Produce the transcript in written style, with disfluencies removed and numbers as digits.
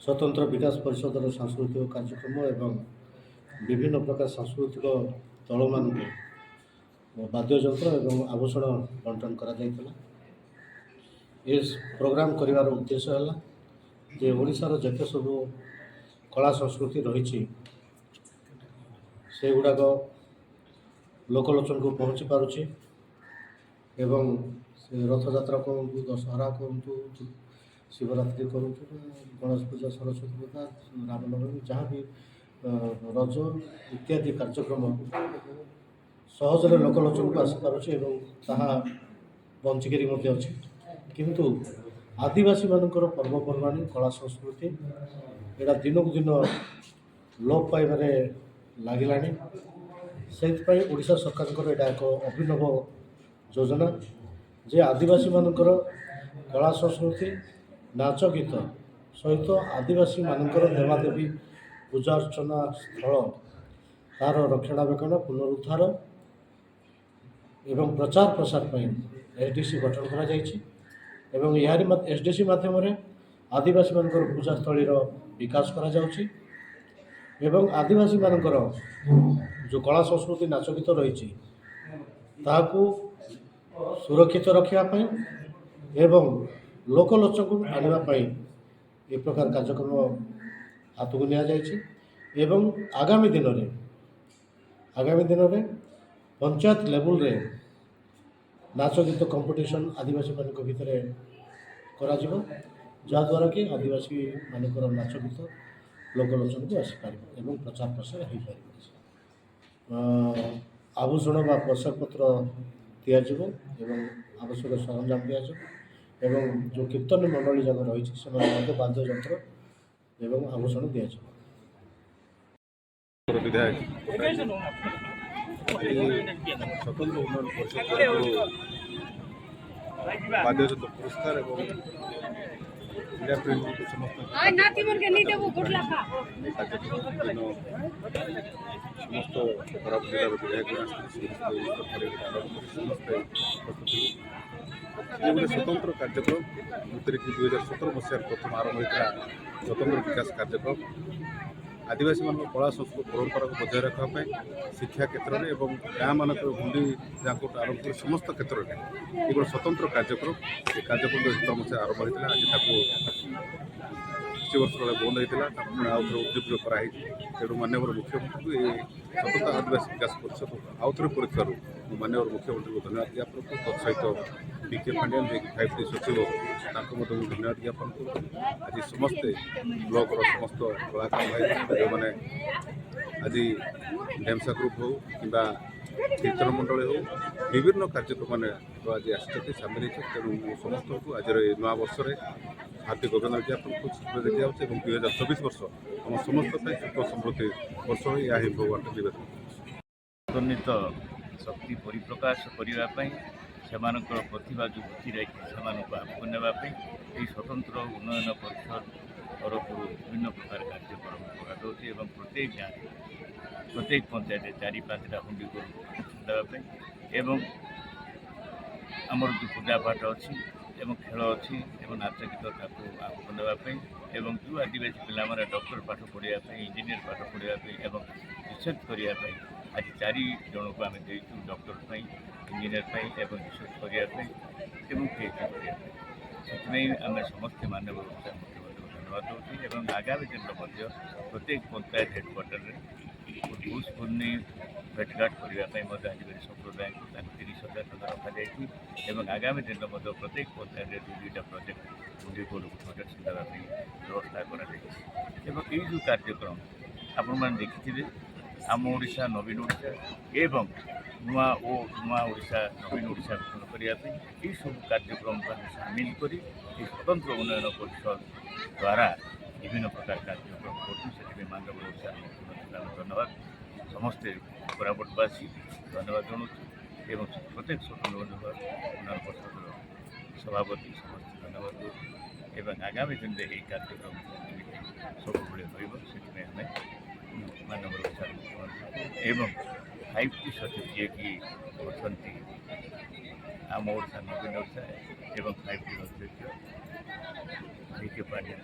स्वतंत्र विकास परिषदर सांस्कृतिक कार्यक्रम एवं विभिन्न प्रकार सांस्कृतिक दल मान वाद्ययंत्र एवं आभूषण बंटन करा जायतिला। इस प्रोग्राम करिवार उद्देश्य है जे ओडिशार जते सब कला संस्कृति रही से गुड़ाक लोकलोचन को पहुँची पारुछि एवं से रथयात्रा कहतु दशहरा कहतु शिवरात्रि कहतु गणेश पूजा सरस्वती पूजा रामनवमी जहाँ भी रज इत्यादि कार्यक्रम सहजरे लोकलोचन को आसीपारुछि एवं ताहा बंचिकी अच्छी किंतु आदिवासी मानकर पर्वपर्वाणी कला संस्कृति एटा दिनकू दिन लोप पाइबारे लागिलानी। से ओडिशा सरकार एटा एक अभिनव योजना जे आदिवासी मानकर कला संस्कृति नाच गीत सहित आदिवासी मानकर देवादेवी पूजा अर्चना स्थल तार रक्षणाबेक्षण पुनरुद्धार एवं प्रचार प्रसार पर एसडीसी गठन करा जायछि एवं यारी एसडीसी माध्यम आदिवासी मानकर पूजास्थलीर विकास करा जाउछि एवं आदिवासी मानकर जो कला संस्कृति नाच गीत रही ताकू सुरक्षित रखापी एवं लोकलोचन को आने ए प्रकार कार्यक्रम हाथ को एवं आगामी दिन में पंचायत लेवल रे नाच गीत कंपटीशन आदिवासी मान भितर करा जहाँद्वारा कि आदिवासी मानकर नाच गीत लोकलोचन को आसीपार एवं प्रचार प्रसार हो पार। आभूषण बा पोशाक पत्र दिज्व एवं आवश्यक सरंजाम दिज्व एवं जो कीर्तन मंडली जगह रही वाद्ययंत्र एवं आभूषण दिज्व। विधायक स्वतंत्र उन्नयन परिषद वाद्ययंत्र पुरस्कार एवं क्रीड़ा प्रेमी समस्त कोरापुट जिलार विधायक गोटे स्वतंत्र कार्यक्रम जो कि 2017 मसीह प्रथम आरंभ होता स्वतंत्र विकास कार्यक्रम आदिवासी मान कला संस्कृति परंपरा को बजाय रखापी शिक्षा क्षेत्र में और गाँ मानक हुंडी जहाँ आरंभ कर समस्त क्षेत्र में ये गोटे स्वतंत्र कार्यक्रम ये कार्यक्रम 2017 मसीह आरंभ होता आज किसी वर्ष तक बंद होता पुणी आउ थे उद्दीपित कराई तेणु माननीय मुख्यमंत्री को ये स्वतंत्र आदिवासी विकास परिषद आउ थे परीक्षार माननीय मुख्यमंत्री को धन्यवाद ज्ञापन करूँ तत्सहित बीके पांडियन जी 5T सचिव धन्यवाद ज्ञापन करूँ आज समस्ते ब्लॉक समस्त कलाकार भाई जो मैंने आज ढेमसा ग्रुप हो कि कीर्तन मंडल हो विभिन्न कार्यक्रम तो आज आमिल तेणु समस्त को आज नवा वर्ष हार्दिक अभिनंदन ज्ञापन को दिया 2024 वर्ष आम समस्त सुख समृद्धि वर्ष हो यह भगवान निवेदन शक्ति परिप्रकाश करने से प्रतिभा जो बुद्धि रही से आगे नापी स्वतंत्र उन्नयन परिषद तरफ विभिन्न प्रकार कार्यक्रम कर प्रत्येक गाँव प्रत्येक पंचायत 4-5टा हुंडी देवाई एवं आमर जो पूजा पाठ अच्छी खेल अच्छी नाच गीत आगे नापी जो आदिवासी पिला डॉक्टर पाठ पढ़ाई इंजीनियर पाठ पढ़ाई रिसर्च करने आज 4 जन को आम देचु डॉक्टर इंजीनियर एवं रिसर्च करने PhD करने आम समस्ते मानव मुख्यमंत्री को धन्यवाद दूसरी आगामी दिन में प्रत्येक पंचायत हेडक्वार्टर में भूस्फूर्णी भेटघाट करने आदिवासी संप्रदाय को 30,000 टका रखा जाए आगामी दिन में प्रत्येक पंचायत 2-2टा प्रोजेक्ट प्रोजेक्ट देवाई व्यवस्था कर जो कार्यक्रम आपण देखिए आम ओडिशा नवीन ओडिशा एवं नुआ ओडिशा नवीन ओडिशा गठन करने सब कार्यक्रम को सामिल कर स्वतंत्र उन्नयन परिषद द्वारा विभिन्न प्रकार कार्यक्रम कर मानव ओडिशा मुख्यमंत्री धन्यवाद समस्ते कोरापुटवासी धन्यवाद जनाऊँ एवं प्रत्येक स्वतंत्र उन्नयन परिषद सभापति समस्त धन्यवाद दूँ एवं आगामी दिन में यही कार्यक्रम सब से मानव ओडिशा मुख्यमंत्री एवं 5T सचिव जी की आम ओडिशा नवीन ओडिशा एवं 5T अध्यक्ष बीके पांडियन